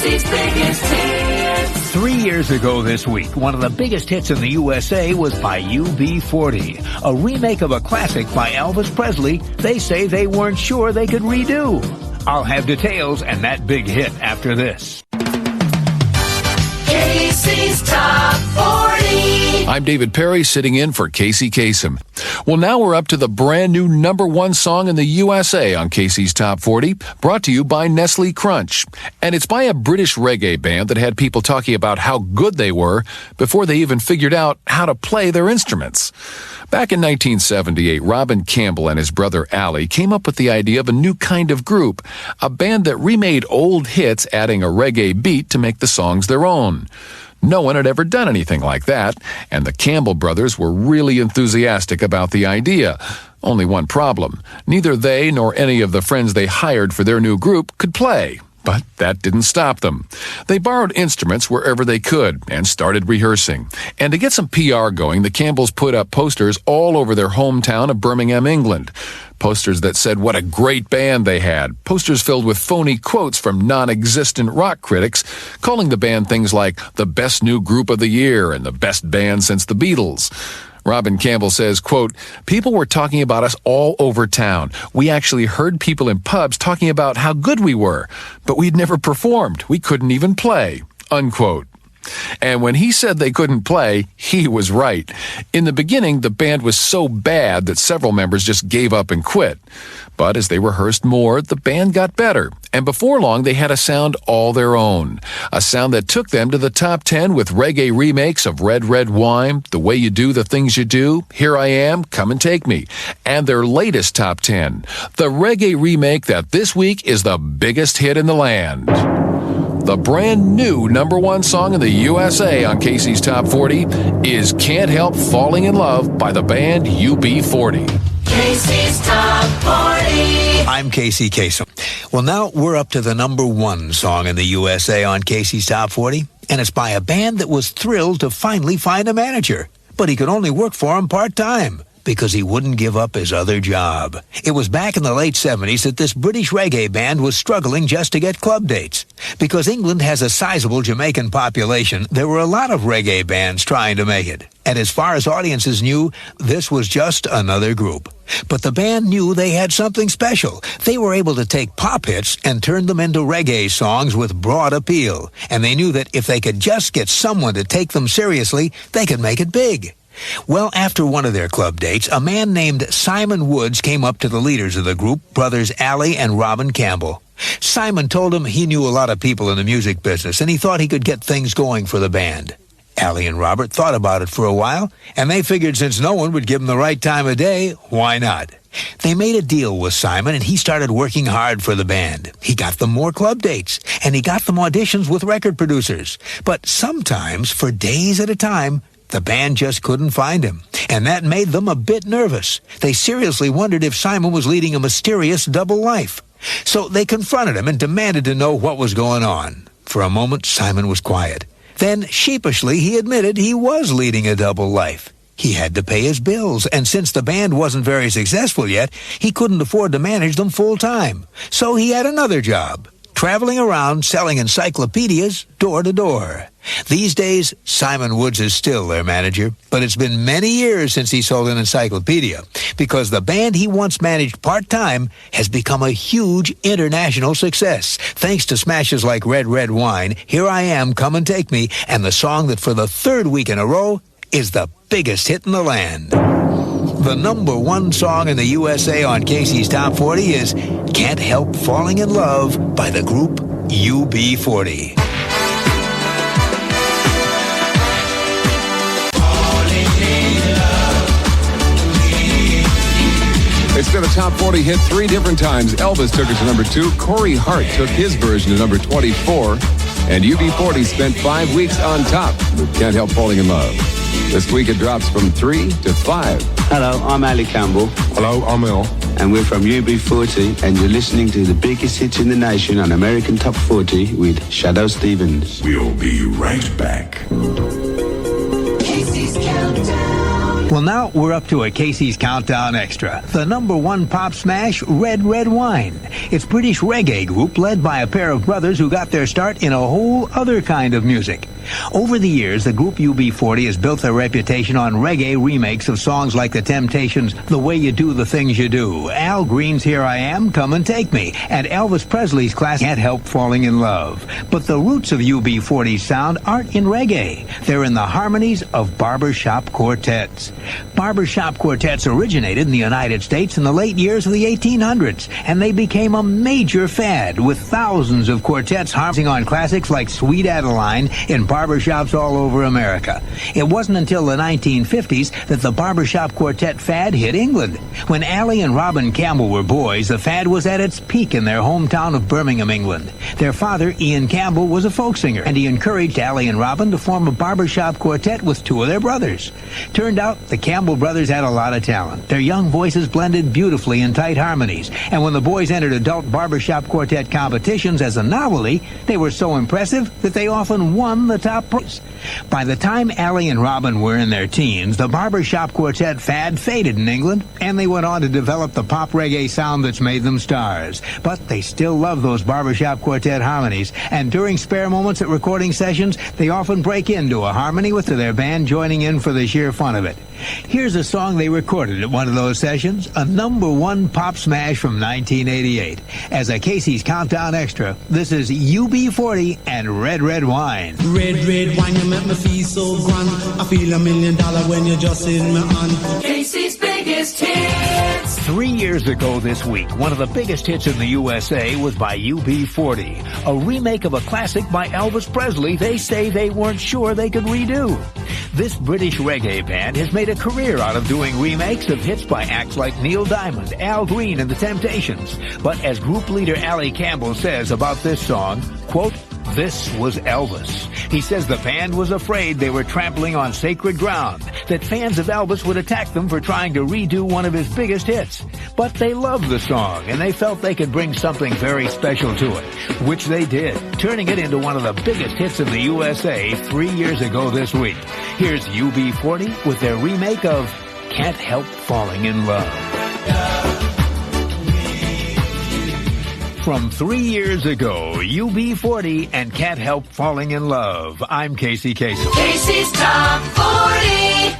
Casey's biggest hits. 3 years ago this week, one of the biggest hits in the USA was by UB40, a remake of a classic by Elvis Presley they say they weren't sure they could redo. I'll have details and that big hit after this. Casey's Top 40. I'm David Perry, sitting in for Casey Kasem. Well, now we're up to the brand new #1 song in the USA on Casey's Top 40, brought to you by Nestle Crunch. And it's by a British reggae band that had people talking about how good they were before they even figured out how to play their instruments. Back in 1978, Ali Campbell and his brother Ali came up with the idea of a new kind of group, a band that remade old hits, adding a reggae beat to make the songs their own. No one had ever done anything like that, and the Campbell brothers were really enthusiastic about the idea. Only one problem. Neither they nor any of the friends they hired for their new group could play. But that didn't stop them. They borrowed instruments wherever they could and started rehearsing. And to get some PR going, the Campbells put up posters all over their hometown of Birmingham, England. Posters that said what a great band they had. Posters filled with phony quotes from non-existent rock critics, calling the band things like the best new group of the year and the best band since the Beatles. Robin Campbell says, quote, "People were talking about us all over town. We actually heard people in pubs talking about how good we were, but we'd never performed. We couldn't even play," unquote. And when he said they couldn't play, he was right. In the beginning, the band was so bad that several members just gave up and quit. But as they rehearsed more, the band got better. And before long, they had a sound all their own. A sound that took them to the top 10 with reggae remakes of Red, Red Wine, The Way You Do the Things You Do, Here I Am, Come and Take Me. And their latest top 10, the reggae remake that this week is the biggest hit in the land. The brand new #1 song in the USA on Casey's Top 40 is Can't Help Falling in Love by the band UB40. Casey's Top 40. I'm Casey Kasem. Well, now we're up to the #1 song in the USA on Casey's Top 40, and it's by a band that was thrilled to finally find a manager. But he could only work for him part-time, because he wouldn't give up his other job. It was back in the late 70s that this British reggae band was struggling just to get club dates. Because England has a sizable Jamaican population, there were a lot of reggae bands trying to make it. And as far as audiences knew, this was just another group. But the band knew they had something special. They were able to take pop hits and turn them into reggae songs with broad appeal. And they knew that if they could just get someone to take them seriously, they could make it big. Well, after one of their club dates, a man named Simon Woods came up to the leaders of the group, brothers Ali and Robin Campbell. Simon told him he knew a lot of people in the music business, and he thought he could get things going for the band. Ali and Robert thought about it for a while, and they figured since no one would give them the right time of day, why not? They made a deal with Simon, and he started working hard for the band. He got them more club dates, and he got them auditions with record producers. But sometimes, for days at a time, the band just couldn't find him, and that made them a bit nervous. They seriously wondered if Simon was leading a mysterious double life. So they confronted him and demanded to know what was going on. For a moment, Simon was quiet. Then, sheepishly, he admitted he was leading a double life. He had to pay his bills, and since the band wasn't very successful yet, he couldn't afford to manage them full-time. So he had another job, traveling around selling encyclopedias door to door. These days, Simon Woods is still their manager, but it's been many years since he sold an encyclopedia, because the band he once managed part-time has become a huge international success, thanks to smashes like Red, Red Wine, Here I Am, Come and Take Me, and the song that for the third week in a row is the biggest hit in the land. The #1 song in the USA on Casey's Top 40 is Can't Help Falling in Love by the group UB40. It's been a top 40 hit 3 different times. Elvis took it to #2. Corey Hart took his version to #24. And UB40 spent 5 weeks on top with Can't Help Falling in Love. This week it drops from 3 to 5. Hello, I'm Ali Campbell. Hello, I'm Earl. And we're from UB40, and you're listening to the biggest hits in the nation on American Top 40 with Shadoe Stevens. We'll be right back. Casey's Countdown. Well, now we're up to a Casey's Countdown Extra, the number one pop smash, Red Red Wine. It's British reggae group led by a pair of brothers who got their start in a whole other kind of music. Over the years, the group UB40 has built their reputation on reggae remakes of songs like The Temptations' The Way You Do the Things You Do, Al Green's Here I Am, Come and Take Me, and Elvis Presley's classic Can't Help Falling in Love. But the roots of UB40's sound aren't in reggae. They're in the harmonies of barbershop quartets. Barbershop quartets originated in the United States in the late years of the 1800s, and they became a major fad, with thousands of quartets harming on classics like Sweet Adeline in barbershops all over America. It wasn't until the 1950s that the barbershop quartet fad hit England. When Ali and Robin Campbell were boys, the fad was at its peak in their hometown of Birmingham, England. Their father, Ian Campbell, was a folk singer, and he encouraged Ali and Robin to form a barbershop quartet with two of their brothers. Turned out the Campbell brothers had a lot of talent. Their young voices blended beautifully in tight harmonies, and when the boys entered adult barbershop quartet competitions as a novelty, they were so impressive that they often won the top prize. By the time Ali and Robin were in their teens, the barbershop quartet fad faded in England, and they went on to develop the pop reggae sound that's made them stars. But they still love those barbershop quartet harmonies, and during spare moments at recording sessions, they often break into a harmony with their band joining in for the sheer fun of it. Here's a song they recorded at one of those sessions, a number one pop smash from 1988. As a Casey's Countdown Extra, this is UB40 and Red Red Wine. Red, red wine, you make me feel so grand. I feel $1 million when you're just in my hand. Casey's biggest hits. 3 years ago this week, one of the biggest hits in the USA was by UB40, a remake of a classic by Elvis Presley they say they weren't sure they could redo. This British reggae band has made a career out of doing remakes of hits by acts like Neil Diamond, Al Green, and The Temptations. But as group leader Ali Campbell says about this song, quote, "This was Elvis." He says the band was afraid they were trampling on sacred ground, that fans of Elvis would attack them for trying to redo one of his biggest hits. But they loved the song, and they felt they could bring something very special to it, which they did, turning it into one of the biggest hits in the USA 3 years ago this week. Here's UB40 with their remake of Can't Help Falling in Love. From 3 years ago, UB40 and Can't Help Falling in Love. I'm Casey Kasem. Casey's Top 40.